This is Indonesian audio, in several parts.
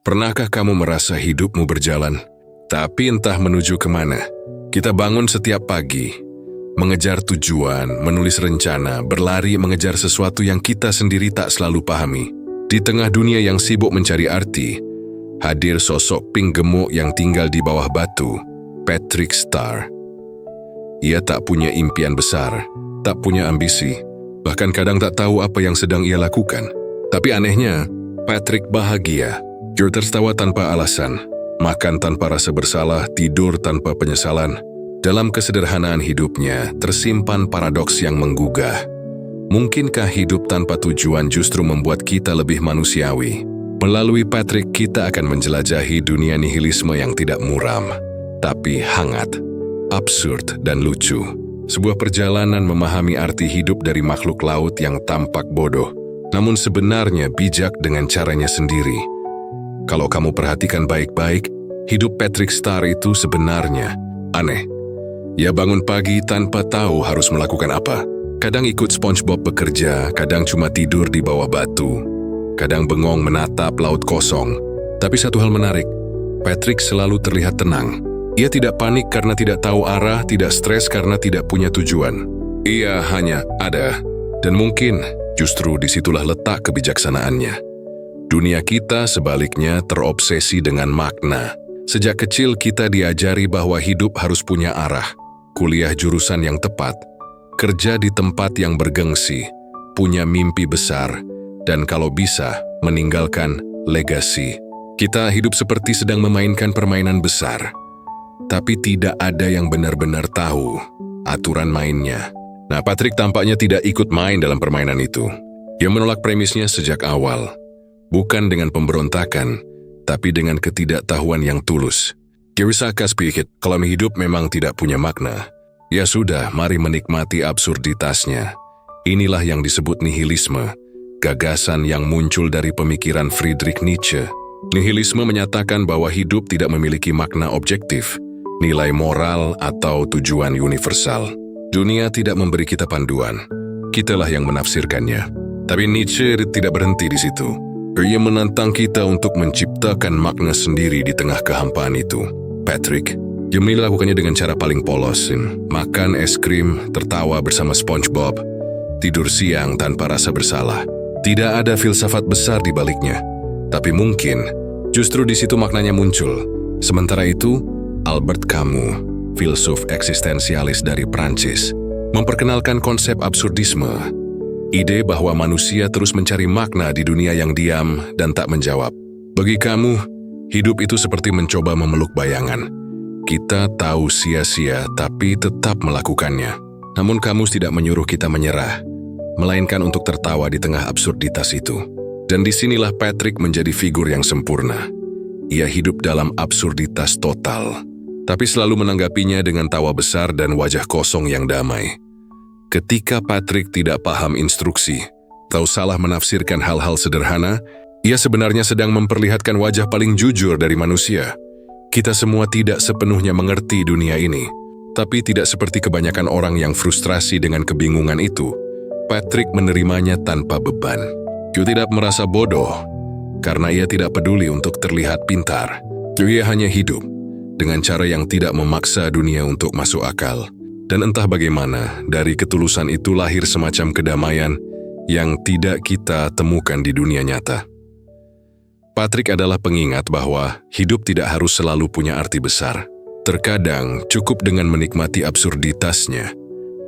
Pernahkah kamu merasa hidupmu berjalan, tapi entah menuju kemana? Kita bangun setiap pagi, mengejar tujuan, menulis rencana, berlari mengejar sesuatu yang kita sendiri tak selalu pahami. Di tengah dunia yang sibuk mencari arti, hadir sosok pink gemuk yang tinggal di bawah batu, Patrick Star. Ia tak punya impian besar, tak punya ambisi, bahkan kadang tak tahu apa yang sedang ia lakukan. Tapi anehnya, Patrick bahagia. Dia tertawa tanpa alasan, makan tanpa rasa bersalah, tidur tanpa penyesalan. Dalam kesederhanaan hidupnya tersimpan paradoks yang menggugah. Mungkinkah hidup tanpa tujuan justru membuat kita lebih manusiawi? Melalui Patrick, kita akan menjelajahi dunia nihilisme yang tidak muram, tapi hangat, absurd, dan lucu. Sebuah perjalanan memahami arti hidup dari makhluk laut yang tampak bodoh, namun sebenarnya bijak dengan caranya sendiri. Kalau kamu perhatikan baik-baik, hidup Patrick Star itu sebenarnya aneh. Ia bangun pagi tanpa tahu harus melakukan apa. Kadang ikut SpongeBob bekerja, kadang cuma tidur di bawah batu, kadang bengong menatap laut kosong. Tapi satu hal menarik, Patrick selalu terlihat tenang. Ia tidak panik karena tidak tahu arah, tidak stres karena tidak punya tujuan. Ia hanya ada, dan mungkin justru disitulah letak kebijaksanaannya. Dunia kita sebaliknya terobsesi dengan makna. Sejak kecil kita diajari bahwa hidup harus punya arah, kuliah jurusan yang tepat, kerja di tempat yang bergengsi, punya mimpi besar, dan kalau bisa, meninggalkan legasi. Kita hidup seperti sedang memainkan permainan besar, tapi tidak ada yang benar-benar tahu aturan mainnya. Nah, Patrick tampaknya tidak ikut main dalam permainan itu. Ia menolak premisnya sejak awal. Bukan dengan pemberontakan, tapi dengan ketidaktahuan yang tulus. Kiyosaki pikir, kalau hidup memang tidak punya makna. Ya sudah, mari menikmati absurditasnya. Inilah yang disebut nihilisme, gagasan yang muncul dari pemikiran Friedrich Nietzsche. Nihilisme menyatakan bahwa hidup tidak memiliki makna objektif, nilai moral atau tujuan universal. Dunia tidak memberi kita panduan, kitalah yang menafsirkannya. Tapi Nietzsche tidak berhenti di situ. Ia menantang kita untuk menciptakan makna sendiri di tengah kehampaan itu. Patrick, dia melakukannya dengan cara paling polos. Makan es krim, tertawa bersama SpongeBob, tidur siang tanpa rasa bersalah. Tidak ada filsafat besar di baliknya. Tapi mungkin, justru di situ maknanya muncul. Sementara itu, Albert Camus, filsuf eksistensialis dari Prancis, memperkenalkan konsep absurdisme. Ide bahwa manusia terus mencari makna di dunia yang diam dan tak menjawab. Bagi kamu, hidup itu seperti mencoba memeluk bayangan. Kita tahu sia-sia tapi tetap melakukannya. Namun kamu tidak menyuruh kita menyerah, melainkan untuk tertawa di tengah absurditas itu. Dan disinilah Patrick menjadi figur yang sempurna. Ia hidup dalam absurditas total, tapi selalu menanggapinya dengan tawa besar dan wajah kosong yang damai. Ketika Patrick tidak paham instruksi, atau salah menafsirkan hal-hal sederhana, ia sebenarnya sedang memperlihatkan wajah paling jujur dari manusia. Kita semua tidak sepenuhnya mengerti dunia ini, tapi tidak seperti kebanyakan orang yang frustrasi dengan kebingungan itu. Patrick menerimanya tanpa beban. Dia tidak merasa bodoh, karena ia tidak peduli untuk terlihat pintar. Ia hanya hidup dengan cara yang tidak memaksa dunia untuk masuk akal. Dan entah bagaimana, dari ketulusan itu lahir semacam kedamaian yang tidak kita temukan di dunia nyata. Patrick adalah pengingat bahwa hidup tidak harus selalu punya arti besar. Terkadang cukup dengan menikmati absurditasnya,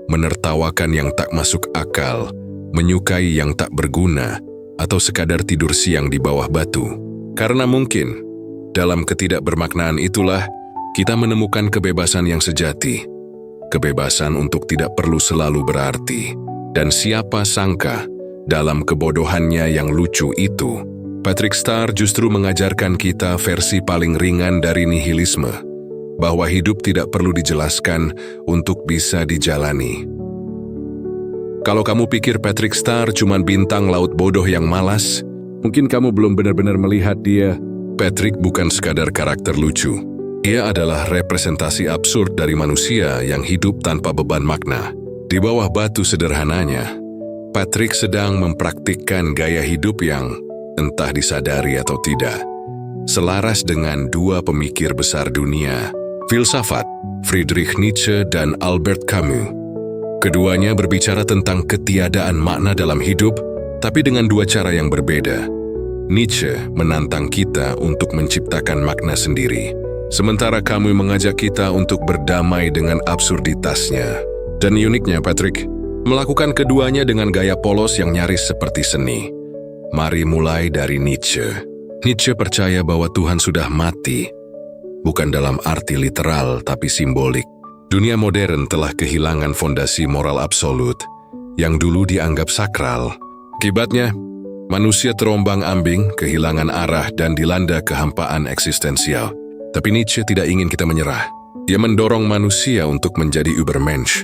menertawakan yang tak masuk akal, menyukai yang tak berguna, atau sekadar tidur siang di bawah batu. Karena mungkin, dalam ketidakbermaknaan itulah, kita menemukan kebebasan yang sejati. Kebebasan untuk tidak perlu selalu berarti. Dan siapa sangka, dalam kebodohannya yang lucu itu, Patrick Star justru mengajarkan kita versi paling ringan dari nihilisme, bahwa hidup tidak perlu dijelaskan untuk bisa dijalani. Kalau kamu pikir Patrick Star cuma bintang laut bodoh yang malas, mungkin kamu belum benar-benar melihat dia. Patrick bukan sekadar karakter lucu. Ia adalah representasi absurd dari manusia yang hidup tanpa beban makna. Di bawah batu sederhananya, Patrick sedang mempraktikkan gaya hidup yang entah disadari atau tidak, selaras dengan dua pemikir besar dunia, filsafat, Friedrich Nietzsche dan Albert Camus. Keduanya berbicara tentang ketiadaan makna dalam hidup, tapi dengan dua cara yang berbeda. Nietzsche menantang kita untuk menciptakan makna sendiri, sementara Camus mengajak kita untuk berdamai dengan absurditasnya. Dan uniknya Patrick, melakukan keduanya dengan gaya polos yang nyaris seperti seni. Mari mulai dari Nietzsche. Nietzsche percaya bahwa Tuhan sudah mati, bukan dalam arti literal tapi simbolik. Dunia modern telah kehilangan fondasi moral absolut yang dulu dianggap sakral. Akibatnya, manusia terombang-ambing, kehilangan arah dan dilanda kehampaan eksistensial. Tapi Nietzsche tidak ingin kita menyerah. Dia mendorong manusia untuk menjadi Übermensch,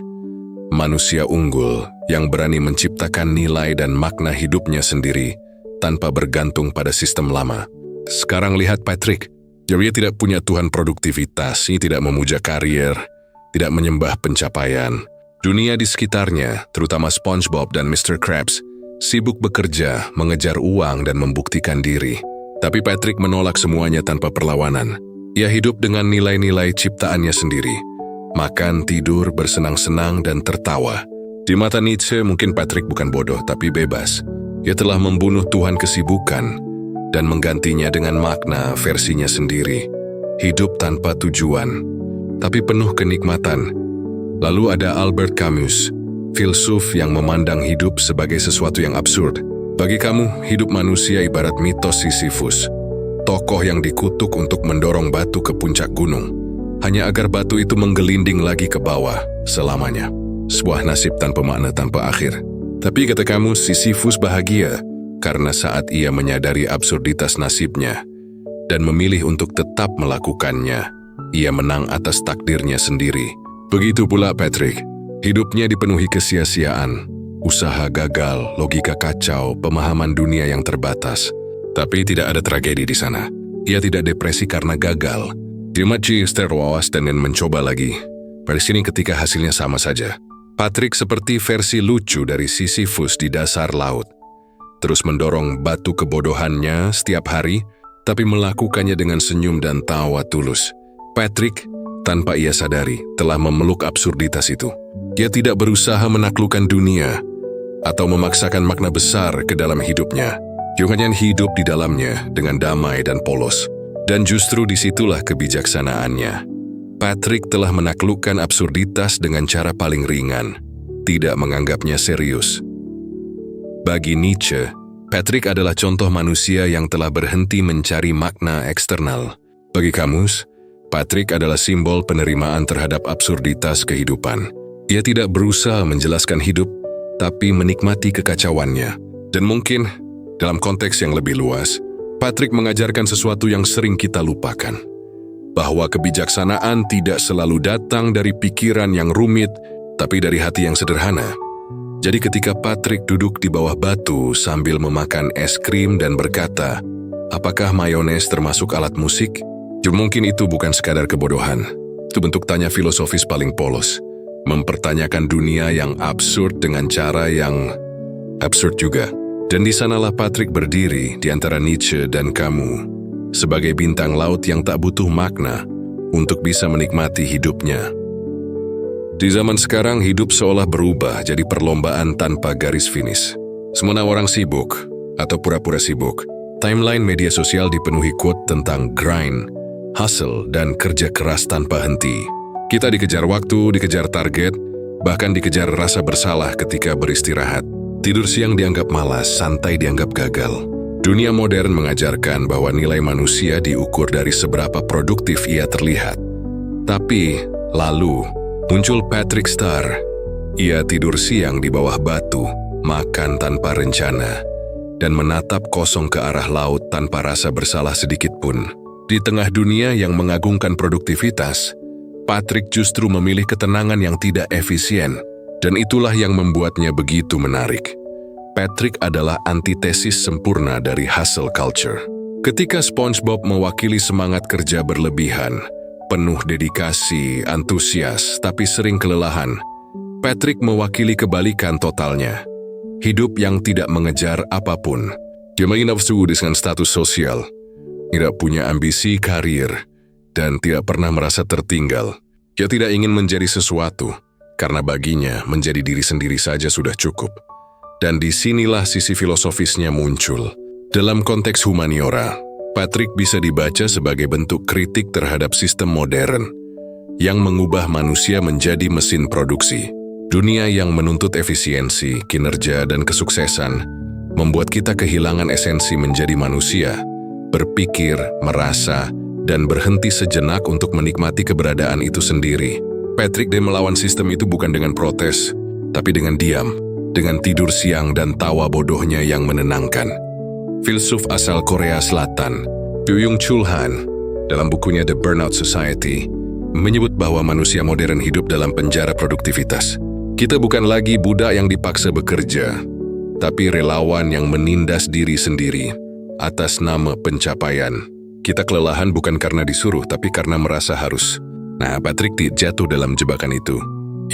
manusia unggul yang berani menciptakan nilai dan makna hidupnya sendiri tanpa bergantung pada sistem lama. Sekarang lihat Patrick, dia tidak punya Tuhan produktivitas, ia tidak memuja karier, tidak menyembah pencapaian. Dunia di sekitarnya, terutama SpongeBob dan Mr. Krabs, sibuk bekerja, mengejar uang dan membuktikan diri. Tapi Patrick menolak semuanya tanpa perlawanan. Ia hidup dengan nilai-nilai ciptaannya sendiri. Makan, tidur, bersenang-senang, dan tertawa. Di mata Nietzsche mungkin Patrick bukan bodoh, tapi bebas. Ia telah membunuh Tuhan kesibukan dan menggantinya dengan makna versinya sendiri. Hidup tanpa tujuan, tapi penuh kenikmatan. Lalu ada Albert Camus, filsuf yang memandang hidup sebagai sesuatu yang absurd. Bagi kamu, hidup manusia ibarat mitos Sisyphus. Tokoh yang dikutuk untuk mendorong batu ke puncak gunung, hanya agar batu itu menggelinding lagi ke bawah selamanya. Sebuah nasib tanpa makna, tanpa akhir. Tapi kata kamu, Sisyphus bahagia karena saat ia menyadari absurditas nasibnya dan memilih untuk tetap melakukannya, ia menang atas takdirnya sendiri. Begitu pula Patrick, hidupnya dipenuhi kesia-siaan, usaha gagal, logika kacau, pemahaman dunia yang terbatas. Tapi tidak ada tragedi di sana. Ia tidak depresi karena gagal. Dia masih terwawas dan mencoba lagi. Pada sini ketika hasilnya sama saja. Patrick seperti versi lucu dari Sisyphus di dasar laut. Terus mendorong batu kebodohannya setiap hari, tapi melakukannya dengan senyum dan tawa tulus. Patrick, tanpa ia sadari, telah memeluk absurditas itu. Ia tidak berusaha menaklukkan dunia atau memaksakan makna besar ke dalam hidupnya. Ia hanya hidup di dalamnya dengan damai dan polos. Dan justru disitulah kebijaksanaannya. Patrick telah menaklukkan absurditas dengan cara paling ringan, tidak menganggapnya serius. Bagi Nietzsche, Patrick adalah contoh manusia yang telah berhenti mencari makna eksternal. Bagi Camus, Patrick adalah simbol penerimaan terhadap absurditas kehidupan. Ia tidak berusaha menjelaskan hidup, tapi menikmati kekacauannya. Dan mungkin, dalam konteks yang lebih luas, Patrick mengajarkan sesuatu yang sering kita lupakan, bahwa kebijaksanaan tidak selalu datang dari pikiran yang rumit, tapi dari hati yang sederhana. Jadi ketika Patrick duduk di bawah batu sambil memakan es krim dan berkata, apakah mayones termasuk alat musik? Mungkin itu bukan sekadar kebodohan. Itu bentuk tanya filosofis paling polos, mempertanyakan dunia yang absurd dengan cara yang absurd juga. Dan di sanalah Patrick berdiri di antara Nietzsche dan Camus, sebagai bintang laut yang tak butuh makna untuk bisa menikmati hidupnya. Di zaman sekarang, hidup seolah berubah jadi perlombaan tanpa garis finish. Semua orang sibuk atau pura-pura sibuk. Timeline media sosial dipenuhi quote tentang grind, hustle, dan kerja keras tanpa henti. Kita dikejar waktu, dikejar target, bahkan dikejar rasa bersalah ketika beristirahat. Tidur siang dianggap malas, santai dianggap gagal. Dunia modern mengajarkan bahwa nilai manusia diukur dari seberapa produktif ia terlihat. Tapi, lalu, muncul Patrick Star. Ia tidur siang di bawah batu, makan tanpa rencana, dan menatap kosong ke arah laut tanpa rasa bersalah sedikit pun. Di tengah dunia yang mengagungkan produktivitas, Patrick justru memilih ketenangan yang tidak efisien, dan itulah yang membuatnya begitu menarik. Patrick adalah antitesis sempurna dari hustle culture. Ketika SpongeBob mewakili semangat kerja berlebihan, penuh dedikasi, antusias, tapi sering kelelahan, Patrick mewakili kebalikan totalnya. Hidup yang tidak mengejar apapun. Dia main nafsu dengan status sosial. tidak punya ambisi karir, dan tidak pernah merasa tertinggal. Ia tidak ingin menjadi sesuatu, karena baginya menjadi diri sendiri saja sudah cukup. Dan disinilah sisi filosofisnya muncul. Dalam konteks humaniora, Patrick bisa dibaca sebagai bentuk kritik terhadap sistem modern yang mengubah manusia menjadi mesin produksi. Dunia yang menuntut efisiensi, kinerja, dan kesuksesan membuat kita kehilangan esensi menjadi manusia, berpikir, merasa, dan berhenti sejenak untuk menikmati keberadaan itu sendiri. Patrick D. melawan sistem itu bukan dengan protes, tapi dengan diam, dengan tidur siang dan tawa bodohnya yang menenangkan. Filsuf asal Korea Selatan, Byung-Chul Han, dalam bukunya The Burnout Society, menyebut bahwa manusia modern hidup dalam penjara produktivitas. Kita bukan lagi budak yang dipaksa bekerja, tapi relawan yang menindas diri sendiri atas nama pencapaian. Kita kelelahan bukan karena disuruh, tapi karena merasa harus. Nah, Patrick jatuh dalam jebakan itu.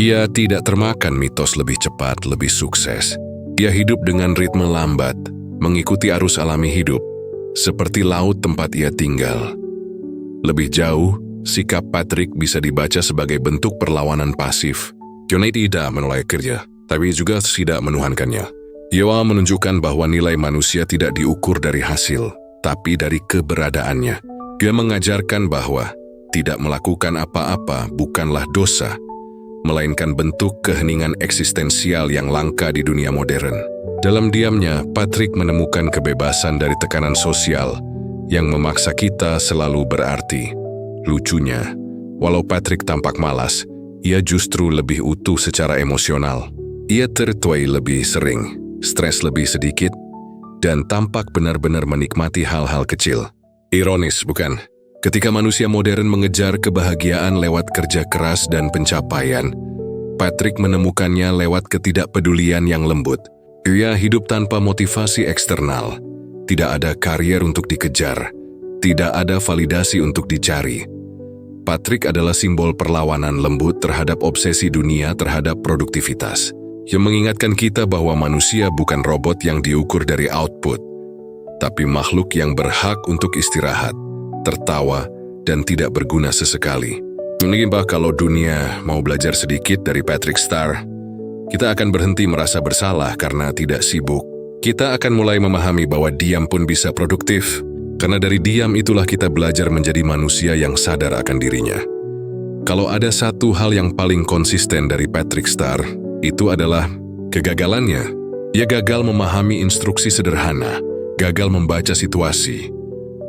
Ia tidak termakan mitos lebih cepat, lebih sukses. Ia hidup dengan ritme lambat, mengikuti arus alami hidup, seperti laut tempat ia tinggal. Lebih jauh, sikap Patrick bisa dibaca sebagai bentuk perlawanan pasif. Ia tidak menolak kerja, tapi juga tidak menuhankannya. Ia menunjukkan bahwa nilai manusia tidak diukur dari hasil, tapi dari keberadaannya. Dia mengajarkan bahwa tidak melakukan apa-apa bukanlah dosa, melainkan bentuk keheningan eksistensial yang langka di dunia modern. Dalam diamnya, Patrick menemukan kebebasan dari tekanan sosial yang memaksa kita selalu berarti. Lucunya, walau Patrick tampak malas, ia justru lebih utuh secara emosional. Ia tertuai lebih sering, stres lebih sedikit, dan tampak benar-benar menikmati hal-hal kecil. Ironis, bukan? Ketika manusia modern mengejar kebahagiaan lewat kerja keras dan pencapaian, Patrick menemukannya lewat ketidakpedulian yang lembut. Ia hidup tanpa motivasi eksternal. Tidak ada karier untuk dikejar. Tidak ada validasi untuk dicari. Patrick adalah simbol perlawanan lembut terhadap obsesi dunia terhadap produktivitas, yang mengingatkan kita bahwa manusia bukan robot yang diukur dari output, tapi makhluk yang berhak untuk istirahat, tertawa, dan tidak berguna sesekali. Mungkin kalau dunia mau belajar sedikit dari Patrick Star, kita akan berhenti merasa bersalah karena tidak sibuk. Kita akan mulai memahami bahwa diam pun bisa produktif, karena dari diam itulah kita belajar menjadi manusia yang sadar akan dirinya. Kalau ada satu hal yang paling konsisten dari Patrick Star, itu adalah kegagalannya. Ia gagal memahami instruksi sederhana, gagal membaca situasi,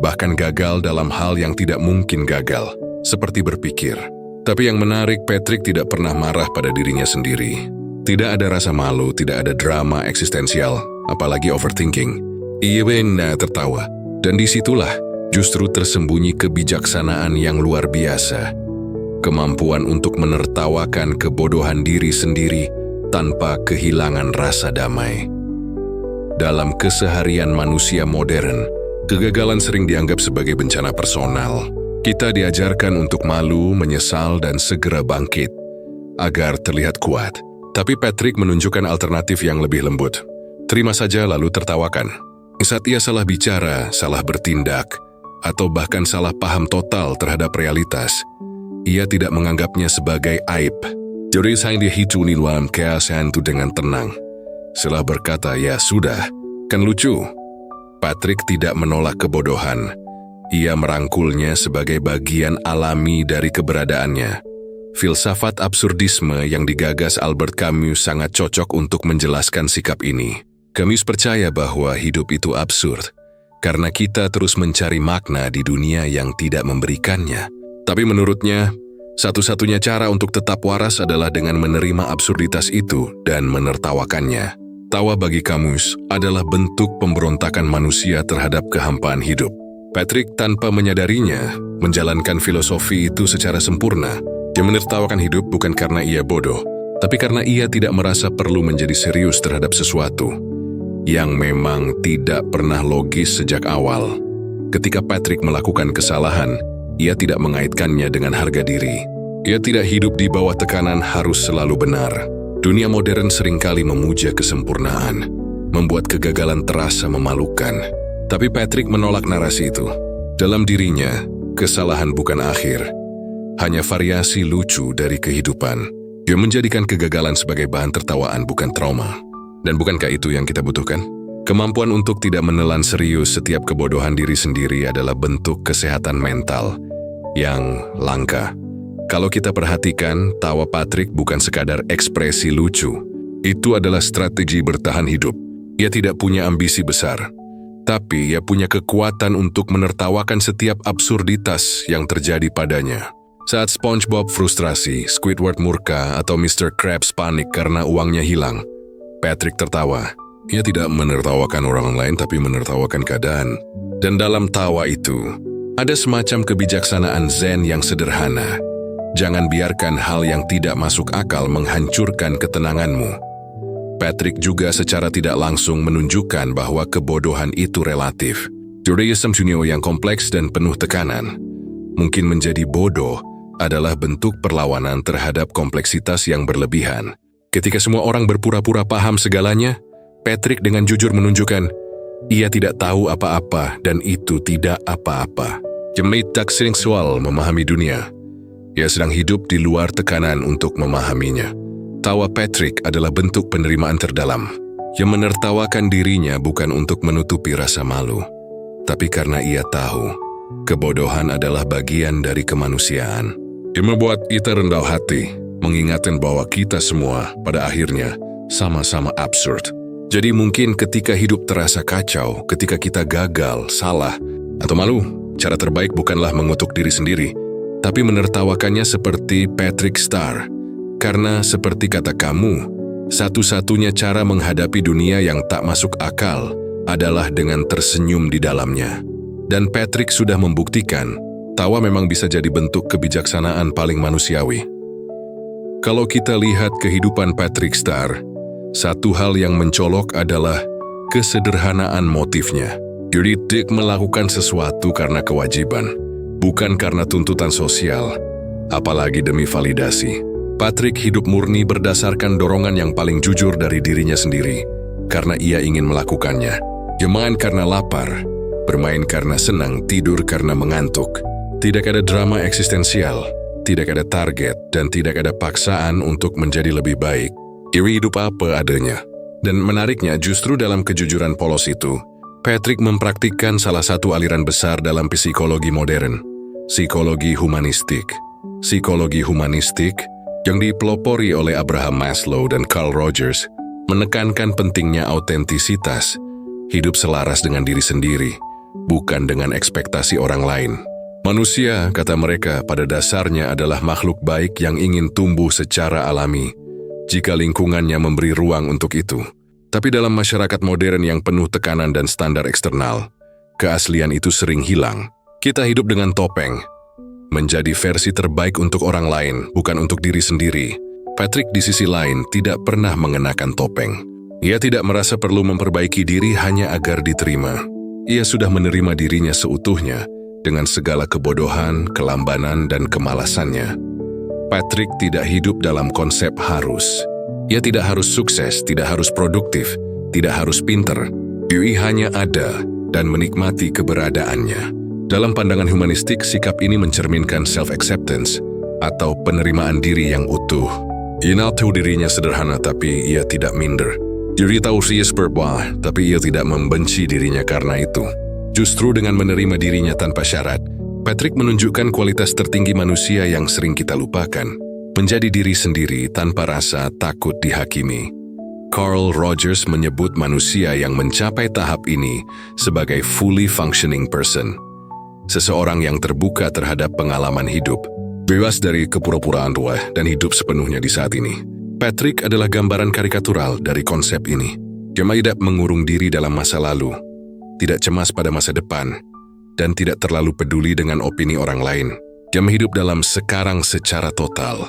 bahkan gagal dalam hal yang tidak mungkin gagal, seperti berpikir. Tapi yang menarik, Patrick tidak pernah marah pada dirinya sendiri. Tidak ada rasa malu, tidak ada drama eksistensial, apalagi overthinking. Ia benar tertawa, dan disitulah justru tersembunyi kebijaksanaan yang luar biasa. Kemampuan untuk menertawakan kebodohan diri sendiri tanpa kehilangan rasa damai. Dalam keseharian manusia modern, kegagalan sering dianggap sebagai bencana personal. Kita diajarkan untuk malu, menyesal, dan segera bangkit agar terlihat kuat. Tapi Patrick menunjukkan alternatif yang lebih lembut. Terima saja lalu tertawakan. Saat ia salah bicara, salah bertindak, atau bahkan salah paham total terhadap realitas, ia tidak menganggapnya sebagai aib. Jadi dia hidup di dalam keadaan itu dengan tenang. Setelah berkata, ya sudah, kan lucu. Patrick tidak menolak kebodohan. Ia merangkulnya sebagai bagian alami dari keberadaannya. Filsafat absurdisme yang digagas Albert Camus sangat cocok untuk menjelaskan sikap ini. Camus percaya bahwa hidup itu absurd, karena kita terus mencari makna di dunia yang tidak memberikannya. Tapi menurutnya, satu-satunya cara untuk tetap waras adalah dengan menerima absurditas itu dan menertawakannya. Tawa bagi Camus adalah bentuk pemberontakan manusia terhadap kehampaan hidup. Patrick tanpa menyadarinya menjalankan filosofi itu secara sempurna. Dia menertawakan hidup bukan karena ia bodoh, tapi karena ia tidak merasa perlu menjadi serius terhadap sesuatu yang memang tidak pernah logis sejak awal. Ketika Patrick melakukan kesalahan, ia tidak mengaitkannya dengan harga diri. Ia tidak hidup di bawah tekanan harus selalu benar. Dunia modern seringkali memuja kesempurnaan, membuat kegagalan terasa memalukan. Tapi Patrick menolak narasi itu. Dalam dirinya, kesalahan bukan akhir, hanya variasi lucu dari kehidupan. Dia menjadikan kegagalan sebagai bahan tertawaan, bukan trauma. Dan bukankah itu yang kita butuhkan? Kemampuan untuk tidak menelan serius setiap kebodohan diri sendiri adalah bentuk kesehatan mental yang langka. Kalau kita perhatikan, tawa Patrick bukan sekadar ekspresi lucu. Itu adalah strategi bertahan hidup. Ia tidak punya ambisi besar, tapi ia punya kekuatan untuk menertawakan setiap absurditas yang terjadi padanya. Saat SpongeBob frustrasi, Squidward murka, atau Mr. Krabs panik karena uangnya hilang, Patrick tertawa. Ia tidak menertawakan orang lain, tapi menertawakan keadaan. Dan dalam tawa itu, ada semacam kebijaksanaan zen yang sederhana. Jangan biarkan hal yang tidak masuk akal menghancurkan ketenanganmu. Patrick juga secara tidak langsung menunjukkan bahwa kebodohan itu relatif. Judaism Junio yang kompleks dan penuh tekanan. Mungkin menjadi bodoh adalah bentuk perlawanan terhadap kompleksitas yang berlebihan. Ketika semua orang berpura-pura paham segalanya, Patrick dengan jujur menunjukkan ia tidak tahu apa-apa dan itu tidak apa-apa. Jemait tak seksual memahami dunia. Ia sedang hidup di luar tekanan untuk memahaminya. Tawa Patrick adalah bentuk penerimaan terdalam. Ia menertawakan dirinya bukan untuk menutupi rasa malu, tapi karena ia tahu kebodohan adalah bagian dari kemanusiaan. Ia membuat kita rendah hati, mengingatkan bahwa kita semua pada akhirnya sama-sama absurd. Jadi mungkin ketika hidup terasa kacau, ketika kita gagal, salah, atau malu, cara terbaik bukanlah mengutuk diri sendiri, tapi menertawakannya seperti Patrick Star. Karena seperti kata kamu, satu-satunya cara menghadapi dunia yang tak masuk akal adalah dengan tersenyum di dalamnya. Dan Patrick sudah membuktikan, tawa memang bisa jadi bentuk kebijaksanaan paling manusiawi. Kalau kita lihat kehidupan Patrick Star, satu hal yang mencolok adalah kesederhanaan motifnya. Dick melakukan sesuatu karena kewajiban, bukan karena tuntutan sosial, apalagi demi validasi. Patrick hidup murni berdasarkan dorongan yang paling jujur dari dirinya sendiri, karena ia ingin melakukannya. Dia main karena lapar, bermain karena senang, tidur karena mengantuk. Tidak ada drama eksistensial, tidak ada target, dan tidak ada paksaan untuk menjadi lebih baik. Iri hidup apa adanya. Dan menariknya justru dalam kejujuran polos itu, Patrick mempraktikkan salah satu aliran besar dalam psikologi modern, psikologi humanistik. Psikologi humanistik yang dipelopori oleh Abraham Maslow dan Carl Rogers menekankan pentingnya autentisitas, hidup selaras dengan diri sendiri, bukan dengan ekspektasi orang lain. Manusia, kata mereka, pada dasarnya adalah makhluk baik yang ingin tumbuh secara alami, jika lingkungannya memberi ruang untuk itu. Tapi dalam masyarakat modern yang penuh tekanan dan standar eksternal, keaslian itu sering hilang. Kita hidup dengan topeng, menjadi versi terbaik untuk orang lain, bukan untuk diri sendiri. Patrick di sisi lain tidak pernah mengenakan topeng. Ia tidak merasa perlu memperbaiki diri hanya agar diterima. Ia sudah menerima dirinya seutuhnya, dengan segala kebodohan, kelambanan, dan kemalasannya. Patrick tidak hidup dalam konsep harus. Ia tidak harus sukses, tidak harus produktif, tidak harus pinter. Ia hanya ada dan menikmati keberadaannya. Dalam pandangan humanistik, sikap ini mencerminkan self-acceptance atau penerimaan diri yang utuh. Ia tahu dirinya sederhana, tapi ia tidak minder. Dia tahu ia berbah, tapi ia tidak membenci dirinya karena itu. Justru dengan menerima dirinya tanpa syarat, Patrick menunjukkan kualitas tertinggi manusia yang sering kita lupakan, menjadi diri sendiri tanpa rasa takut dihakimi. Carl Rogers menyebut manusia yang mencapai tahap ini sebagai fully functioning person. Seseorang yang terbuka terhadap pengalaman hidup, bebas dari kepura-puraan tua dan hidup sepenuhnya di saat ini. Patrick adalah gambaran karikatural dari konsep ini. Dia tidak mengurung diri dalam masa lalu, tidak cemas pada masa depan, dan tidak terlalu peduli dengan opini orang lain. Dia hidup dalam sekarang secara total,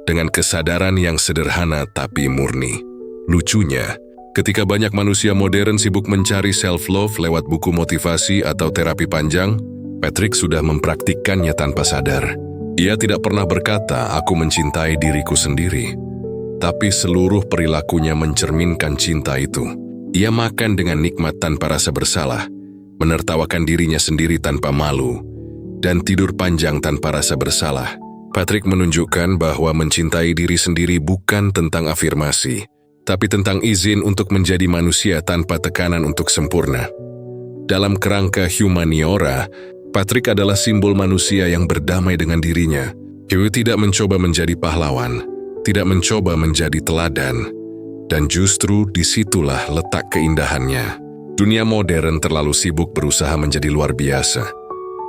dengan kesadaran yang sederhana tapi murni. Lucunya, ketika banyak manusia modern sibuk mencari self-love lewat buku motivasi atau terapi panjang, Patrick sudah mempraktikkannya tanpa sadar. Ia tidak pernah berkata, "Aku mencintai diriku sendiri." Tapi seluruh perilakunya mencerminkan cinta itu. Ia makan dengan nikmat tanpa rasa bersalah. menertawakan dirinya sendiri tanpa malu, dan tidur panjang tanpa rasa bersalah. Patrick menunjukkan bahwa mencintai diri sendiri bukan tentang afirmasi, tapi tentang izin untuk menjadi manusia tanpa tekanan untuk sempurna. Dalam kerangka humaniora, Patrick adalah simbol manusia yang berdamai dengan dirinya. Dia tidak mencoba menjadi pahlawan, tidak mencoba menjadi teladan, dan justru disitulah letak keindahannya. Dunia modern terlalu sibuk berusaha menjadi luar biasa,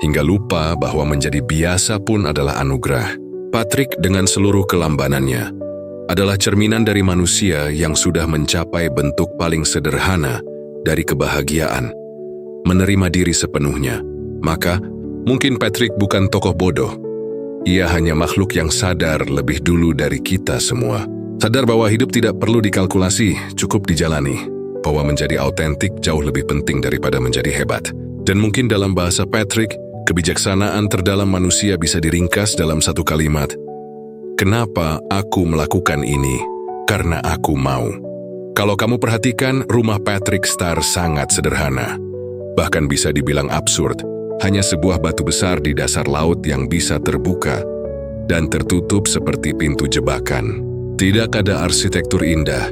hingga lupa bahwa menjadi biasa pun adalah anugerah. Patrick dengan seluruh kelambanannya adalah cerminan dari manusia yang sudah mencapai bentuk paling sederhana dari kebahagiaan, menerima diri sepenuhnya. Maka, mungkin Patrick bukan tokoh bodoh. Ia hanya makhluk yang sadar lebih dulu dari kita semua. Sadar bahwa hidup tidak perlu dikalkulasi, cukup dijalani. Bahwa menjadi autentik jauh lebih penting daripada menjadi hebat. Dan mungkin dalam bahasa Patrick, kebijaksanaan terdalam manusia bisa diringkas dalam satu kalimat. Kenapa aku melakukan ini? Karena aku mau. Kalau kamu perhatikan, rumah Patrick Star sangat sederhana. Bahkan bisa dibilang absurd. Hanya sebuah batu besar di dasar laut yang bisa terbuka dan tertutup seperti pintu jebakan. Tidak ada arsitektur indah,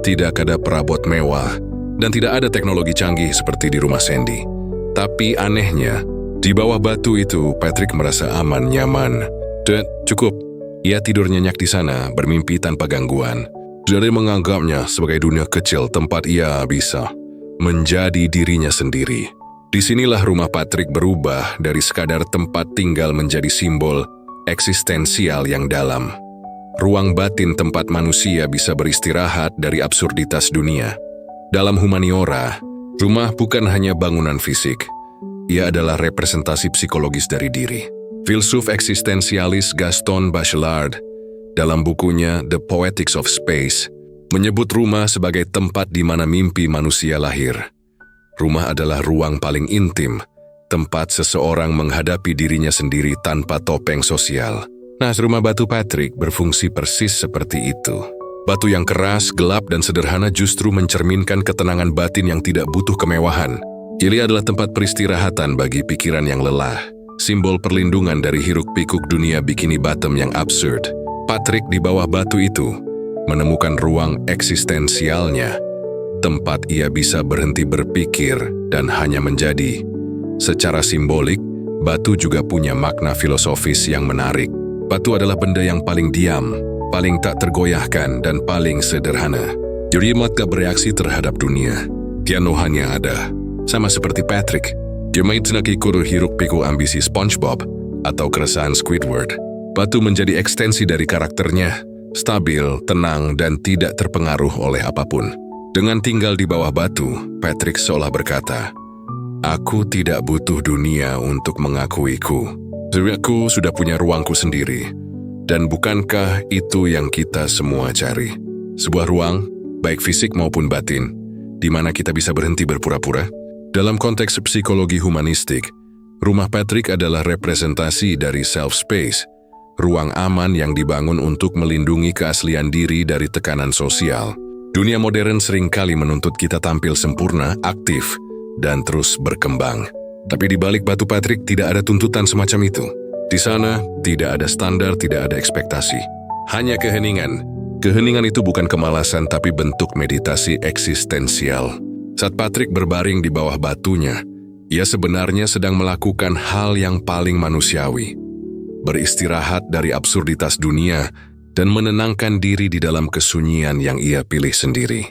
tidak ada perabot mewah, dan tidak ada teknologi canggih seperti di rumah Sandy. Tapi anehnya, di bawah batu itu Patrick merasa aman, nyaman. Dan cukup, ia tidur nyenyak di sana, bermimpi tanpa gangguan. Jadi menganggapnya sebagai dunia kecil tempat ia bisa menjadi dirinya sendiri. Disinilah rumah Patrick berubah dari sekadar tempat tinggal menjadi simbol eksistensial yang dalam. Ruang batin tempat manusia bisa beristirahat dari absurditas dunia. Dalam humaniora, rumah bukan hanya bangunan fisik. Ia adalah representasi psikologis dari diri. Filsuf eksistensialis Gaston Bachelard, dalam bukunya The Poetics of Space, menyebut rumah sebagai tempat di mana mimpi manusia lahir. Rumah adalah ruang paling intim, tempat seseorang menghadapi dirinya sendiri tanpa topeng sosial. Nah, rumah batu Patrick berfungsi persis seperti itu. Batu yang keras, gelap, dan sederhana justru mencerminkan ketenangan batin yang tidak butuh kemewahan. Ini adalah tempat peristirahatan bagi pikiran yang lelah, simbol perlindungan dari hiruk-pikuk dunia bikini bottom yang absurd. Patrick di bawah batu itu menemukan ruang eksistensialnya, tempat ia bisa berhenti berpikir dan hanya menjadi. Secara simbolik, batu juga punya makna filosofis yang menarik. Batu adalah benda yang paling diam, paling tak tergoyahkan, dan paling sederhana. Jadi tak bereaksi terhadap dunia. Dia hanya ada. Sama seperti Patrick, dia tidak ikut hiruk-pikuk ambisi SpongeBob atau keresahan Squidward. Batu menjadi ekstensi dari karakternya, stabil, tenang, dan tidak terpengaruh oleh apapun. Dengan tinggal di bawah batu, Patrick seolah berkata, "Aku tidak butuh dunia untuk mengakuiku. Aku sudah punya ruangku sendiri. Dan bukankah itu yang kita semua cari? Sebuah ruang, baik fisik maupun batin, di mana kita bisa berhenti berpura-pura?" Dalam konteks psikologi humanistik, rumah Patrick adalah representasi dari self-space, ruang aman yang dibangun untuk melindungi keaslian diri dari tekanan sosial. Dunia modern seringkali menuntut kita tampil sempurna, aktif, dan terus berkembang. Tapi di balik batu Patrick tidak ada tuntutan semacam itu. Di sana, tidak ada standar, tidak ada ekspektasi. Hanya keheningan. Keheningan itu bukan kemalasan, tapi bentuk meditasi eksistensial. Saat Patrick berbaring di bawah batunya, ia sebenarnya sedang melakukan hal yang paling manusiawi. Beristirahat dari absurditas dunia, dan menenangkan diri di dalam kesunyian yang ia pilih sendiri.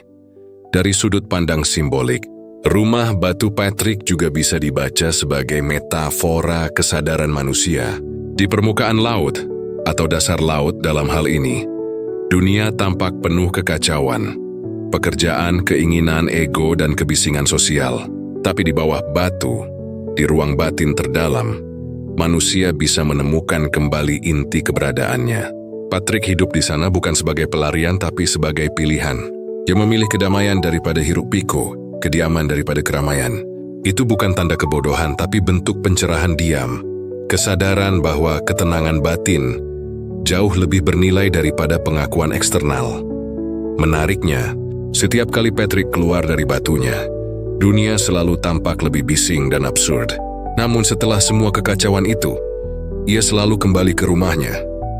Dari sudut pandang simbolik, rumah batu Patrick juga bisa dibaca sebagai metafora kesadaran manusia. Di permukaan laut, atau dasar laut dalam hal ini, dunia tampak penuh kekacauan, pekerjaan, keinginan, ego, dan kebisingan sosial. Tapi di bawah batu, di ruang batin terdalam, manusia bisa menemukan kembali inti keberadaannya. Patrick hidup di sana bukan sebagai pelarian tapi sebagai pilihan. Dia memilih kedamaian daripada hiruk-pikuk, kediaman daripada keramaian. Itu bukan tanda kebodohan tapi bentuk pencerahan diam. Kesadaran bahwa ketenangan batin jauh lebih bernilai daripada pengakuan eksternal. Menariknya, setiap kali Patrick keluar dari batunya, Dunia selalu tampak lebih bising dan absurd. Namun setelah semua kekacauan itu, ia selalu kembali ke rumahnya,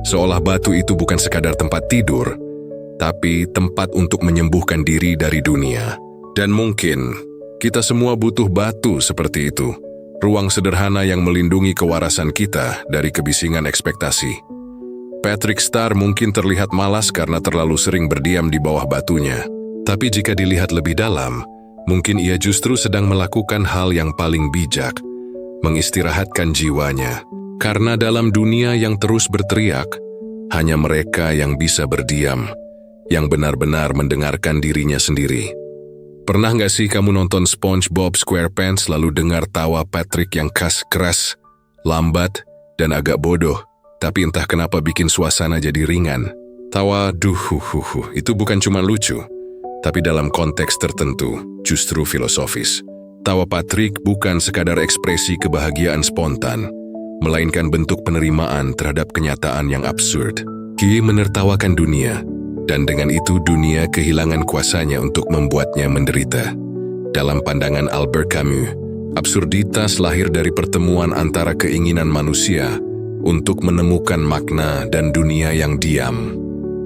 seolah batu itu bukan sekadar tempat tidur, tapi tempat untuk menyembuhkan diri dari dunia. Dan mungkin kita semua butuh batu seperti itu, ruang sederhana yang melindungi kewarasan kita dari kebisingan ekspektasi. Patrick Star mungkin terlihat malas karena terlalu sering berdiam di bawah batunya, tapi jika dilihat lebih dalam, mungkin ia justru sedang melakukan hal yang paling bijak, mengistirahatkan jiwanya. Karena dalam dunia yang terus berteriak, hanya mereka yang bisa berdiam, yang benar-benar mendengarkan dirinya sendiri. Pernah nggak sih kamu nonton SpongeBob SquarePants lalu dengar tawa Patrick yang keras, lambat, dan agak bodoh, tapi entah kenapa bikin suasana jadi ringan? Tawa itu bukan cuma lucu, tapi dalam konteks tertentu justru filosofis. Tawa Patrick bukan sekadar ekspresi kebahagiaan spontan, melainkan bentuk penerimaan terhadap kenyataan yang absurd. Dia menertawakan dunia, dan dengan itu dunia kehilangan kuasanya untuk membuatnya menderita. Dalam pandangan Albert Camus, absurditas lahir dari pertemuan antara keinginan manusia untuk menemukan makna dan dunia yang diam.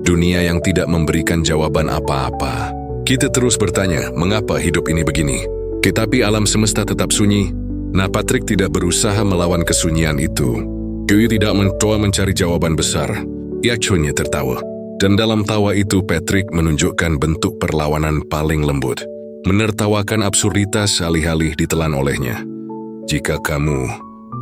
Dunia yang tidak memberikan jawaban apa-apa. Kita terus bertanya, mengapa hidup ini begini? Tetapi alam semesta tetap sunyi. Nah, Patrick tidak berusaha melawan kesunyian itu. Dia tidak mencoba mencari jawaban besar. Ia hanya tertawa. Dan dalam tawa itu, Patrick menunjukkan bentuk perlawanan paling lembut. Menertawakan absurditas alih-alih ditelan olehnya. Jika kamu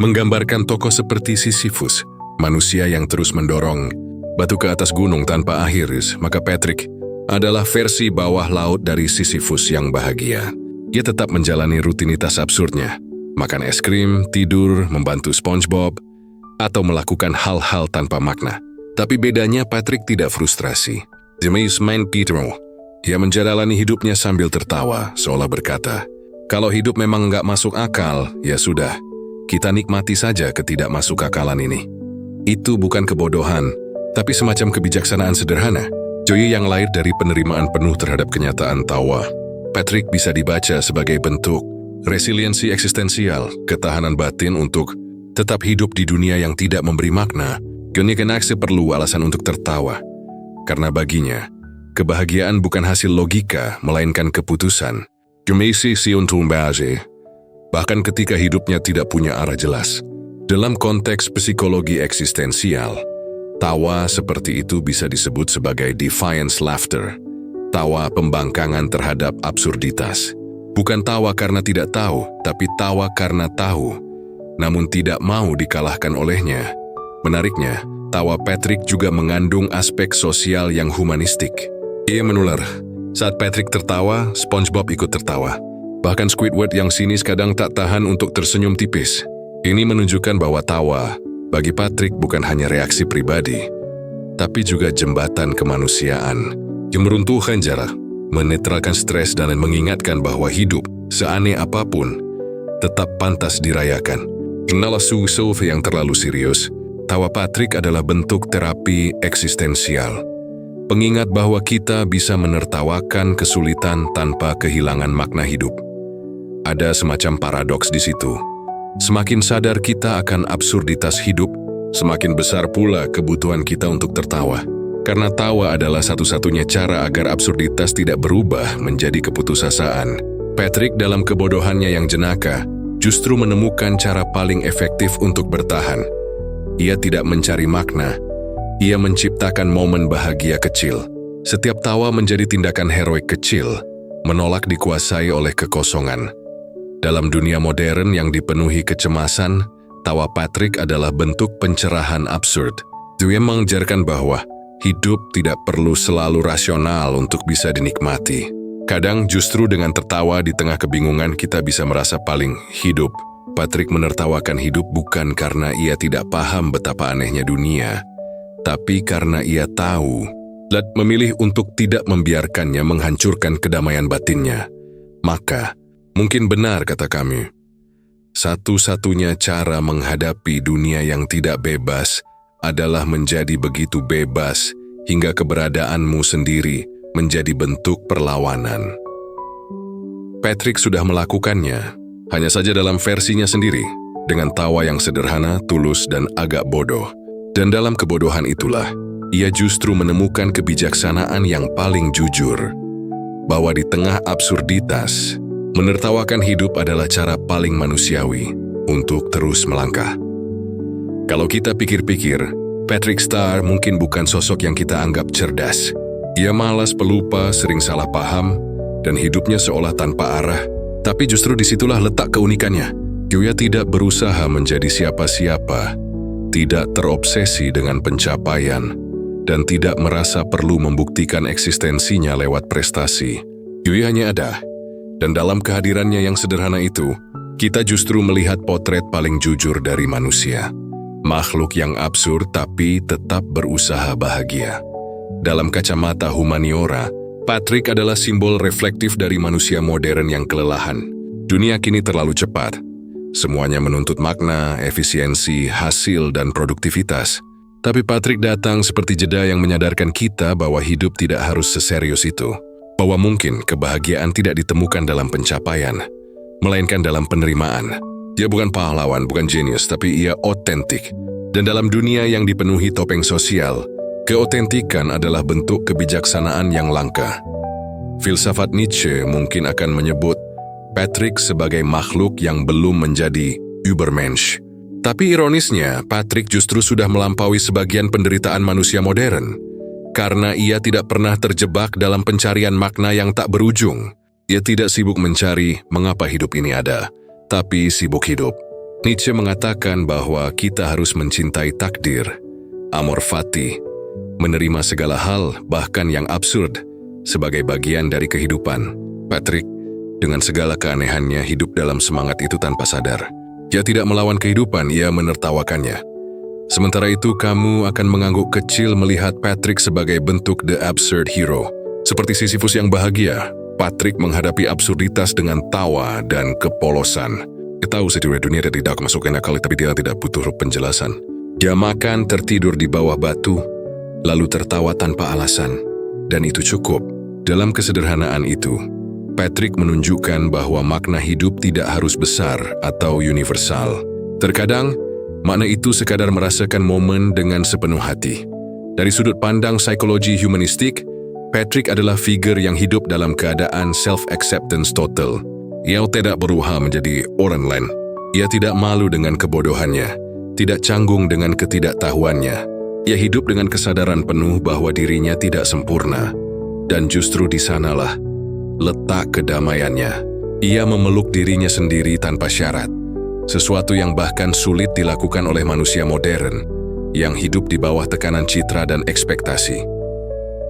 menggambarkan tokoh seperti Sisyphus, manusia yang terus mendorong batu ke atas gunung tanpa akhir, maka Patrick adalah versi bawah laut dari Sisyphus yang bahagia. Ia tetap menjalani rutinitas absurdnya, makan es krim, tidur, membantu SpongeBob, atau melakukan hal-hal tanpa makna. Tapi bedanya Patrick tidak frustrasi. Ia menjalani hidupnya sambil tertawa, seolah berkata, kalau hidup memang nggak masuk akal, ya sudah, kita nikmati saja ketidakmasuk-akalan ini. Itu bukan kebodohan, tapi semacam kebijaksanaan sederhana. Joy yang lahir dari penerimaan penuh terhadap kenyataan tawa. Patrick bisa dibaca sebagai bentuk resiliensi eksistensial, ketahanan batin untuk tetap hidup di dunia yang tidak memberi makna. Kenikmatan perlu alasan untuk tertawa, karena baginya, kebahagiaan bukan hasil logika, melainkan keputusan. Bahkan ketika hidupnya tidak punya arah jelas. Dalam konteks psikologi eksistensial, tawa seperti itu bisa disebut sebagai defiance laughter, tawa pembangkangan terhadap absurditas. Bukan tawa karena tidak tahu, tapi tawa karena tahu, namun tidak mau dikalahkan olehnya. Menariknya, tawa Patrick juga mengandung aspek sosial yang humanistik. Ia menular. Saat Patrick tertawa, SpongeBob ikut tertawa. Bahkan Squidward yang sinis kadang tak tahan untuk tersenyum tipis. Ini menunjukkan bahwa tawa bagi Patrick bukan hanya reaksi pribadi, tapi juga jembatan kemanusiaan yang meruntuhkan jarak, menetralkan stres dan mengingatkan bahwa hidup, seaneh apapun, tetap pantas dirayakan. Kenalah susu yang terlalu serius, tawa Patrick adalah bentuk terapi eksistensial. Pengingat bahwa kita bisa menertawakan kesulitan tanpa kehilangan makna hidup. Ada semacam paradoks di situ. Semakin sadar kita akan absurditas hidup, semakin besar pula kebutuhan kita untuk tertawa. Karena tawa adalah satu-satunya cara agar absurditas tidak berubah menjadi keputusasaan. Patrick dalam kebodohannya yang jenaka justru menemukan cara paling efektif untuk bertahan. Ia tidak mencari makna, ia menciptakan momen bahagia kecil. Setiap tawa menjadi tindakan heroik kecil, menolak dikuasai oleh kekosongan. Dalam dunia modern yang dipenuhi kecemasan, tawa Patrick adalah bentuk pencerahan absurd. Dia mengajarkan bahwa hidup tidak perlu selalu rasional untuk bisa dinikmati. Kadang justru dengan tertawa di tengah kebingungan kita bisa merasa paling hidup. Patrick menertawakan hidup bukan karena ia tidak paham betapa anehnya dunia, tapi karena ia tahu, memilih untuk tidak membiarkannya menghancurkan kedamaian batinnya. Maka, mungkin benar kata kami, satu-satunya cara menghadapi dunia yang tidak bebas adalah menjadi begitu bebas hingga keberadaanmu sendiri menjadi bentuk perlawanan. Patrick sudah melakukannya, hanya saja dalam versinya sendiri, dengan tawa yang sederhana, tulus, dan agak bodoh. Dan dalam kebodohan itulah, ia justru menemukan kebijaksanaan yang paling jujur, bahwa di tengah absurditas, menertawakan hidup adalah cara paling manusiawi untuk terus melangkah. Kalau kita pikir-pikir, Patrick Star mungkin bukan sosok yang kita anggap cerdas. Ia malas, pelupa, sering salah paham, dan hidupnya seolah tanpa arah. Tapi justru disitulah letak keunikannya. Ia tidak berusaha menjadi siapa-siapa, tidak terobsesi dengan pencapaian, dan tidak merasa perlu membuktikan eksistensinya lewat prestasi. Ia hanya ada, dan dalam kehadirannya yang sederhana itu, kita justru melihat potret paling jujur dari manusia. Makhluk yang absurd tapi tetap berusaha bahagia. Dalam kacamata humaniora, Patrick adalah simbol reflektif dari manusia modern yang kelelahan. Dunia kini terlalu cepat. Semuanya menuntut makna, efisiensi, hasil, dan produktivitas. Tapi Patrick datang seperti jeda yang menyadarkan kita bahwa hidup tidak harus seserius itu. Bahwa mungkin kebahagiaan tidak ditemukan dalam pencapaian, melainkan dalam penerimaan. Dia bukan pahlawan, bukan jenius, tapi ia otentik. Dan dalam dunia yang dipenuhi topeng sosial, keotentikan adalah bentuk kebijaksanaan yang langka. Filsafat Nietzsche mungkin akan menyebut Patrick sebagai makhluk yang belum menjadi Übermensch. Tapi ironisnya, Patrick justru sudah melampaui sebagian penderitaan manusia modern. Karena ia tidak pernah terjebak dalam pencarian makna yang tak berujung. Ia tidak sibuk mencari mengapa hidup ini ada, tapi sibuk hidup. Nietzsche mengatakan bahwa kita harus mencintai takdir, amor fati, menerima segala hal, bahkan yang absurd, sebagai bagian dari kehidupan. Patrick, dengan segala keanehannya, hidup dalam semangat itu tanpa sadar. Ia tidak melawan kehidupan, ia menertawakannya. Sementara itu, kamu akan mengangguk kecil melihat Patrick sebagai bentuk the absurd hero. Seperti Sisyphus yang bahagia, Patrick menghadapi absurditas dengan tawa dan kepolosan. Dia tahu sejujurnya dunia tidak masuk akal, tapi dia tidak butuh penjelasan. Dia makan, tertidur di bawah batu, lalu tertawa tanpa alasan. Dan itu cukup. Dalam kesederhanaan itu, Patrick menunjukkan bahwa makna hidup tidak harus besar atau universal. Terkadang, makna itu sekadar merasakan momen dengan sepenuh hati. Dari sudut pandang psikologi humanistik, Patrick adalah figur yang hidup dalam keadaan self-acceptance total. Ia tidak berusaha menjadi orang lain. Ia tidak malu dengan kebodohannya, tidak canggung dengan ketidaktahuannya. Ia hidup dengan kesadaran penuh bahwa dirinya tidak sempurna. Dan justru di sanalah letak kedamaiannya. Ia memeluk dirinya sendiri tanpa syarat. Sesuatu yang bahkan sulit dilakukan oleh manusia modern, yang hidup di bawah tekanan citra dan ekspektasi.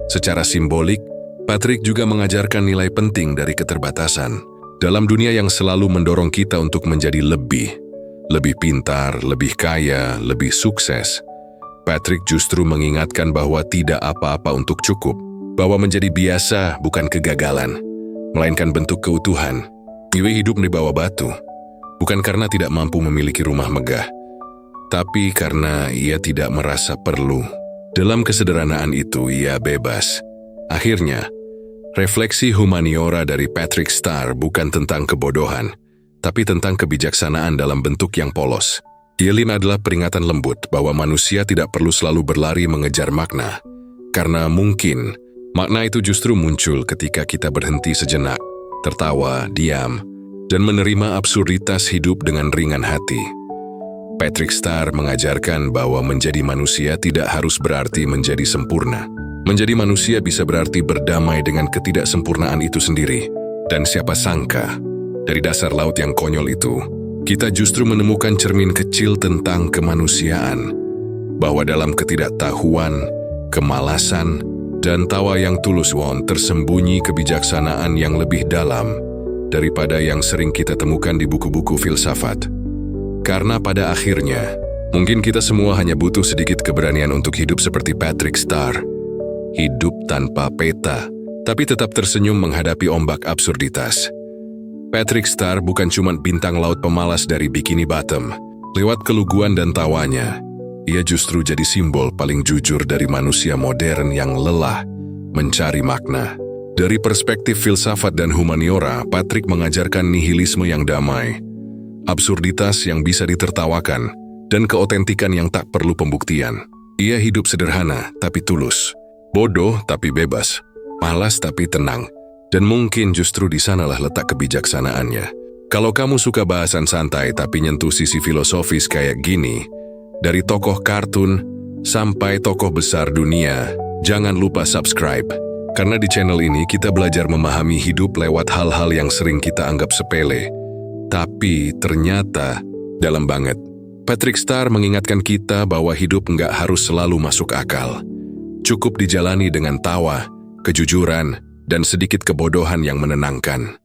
Secara simbolik, Patrick juga mengajarkan nilai penting dari keterbatasan. Dalam dunia yang selalu mendorong kita untuk menjadi lebih pintar, lebih kaya, lebih sukses, Patrick justru mengingatkan bahwa tidak apa-apa untuk cukup, bahwa menjadi biasa bukan kegagalan, melainkan bentuk keutuhan. Ia hidup di bawah batu, bukan karena tidak mampu memiliki rumah megah, tapi karena ia tidak merasa perlu. Dalam kesederhanaan itu, ia bebas. Akhirnya, refleksi humaniora dari Patrick Star bukan tentang kebodohan, tapi tentang kebijaksanaan dalam bentuk yang polos. Yelin adalah peringatan lembut bahwa manusia tidak perlu selalu berlari mengejar makna, karena mungkin makna itu justru muncul ketika kita berhenti sejenak, tertawa, diam, dan menerima absurditas hidup dengan ringan hati. Patrick Star mengajarkan bahwa menjadi manusia tidak harus berarti menjadi sempurna. Menjadi manusia bisa berarti berdamai dengan ketidaksempurnaan itu sendiri. Dan siapa sangka, dari dasar laut yang konyol itu, kita justru menemukan cermin kecil tentang kemanusiaan. Bahwa dalam ketidaktahuan, kemalasan, dan tawa yang tulus tersembunyi kebijaksanaan yang lebih dalam daripada yang sering kita temukan di buku-buku filsafat. Karena pada akhirnya, mungkin kita semua hanya butuh sedikit keberanian untuk hidup seperti Patrick Star. Hidup tanpa peta, tapi tetap tersenyum menghadapi ombak absurditas. Patrick Star bukan cuma bintang laut pemalas dari Bikini Bottom. Lewat keluguan dan tawanya, ia justru jadi simbol paling jujur dari manusia modern yang lelah mencari makna. Dari perspektif filsafat dan humaniora, Patrick mengajarkan nihilisme yang damai, absurditas yang bisa ditertawakan, dan keotentikan yang tak perlu pembuktian. Ia hidup sederhana tapi tulus, bodoh tapi bebas, malas tapi tenang, dan mungkin justru di sanalah letak kebijaksanaannya. Kalau kamu suka bahasan santai tapi nyentuh sisi filosofis kayak gini, dari tokoh kartun sampai tokoh besar dunia, jangan lupa subscribe. Karena di channel ini kita belajar memahami hidup lewat hal-hal yang sering kita anggap sepele, tapi ternyata dalam banget. Patrick Star mengingatkan kita bahwa hidup nggak harus selalu masuk akal. Cukup dijalani dengan tawa, kejujuran, dan sedikit kebodohan yang menenangkan.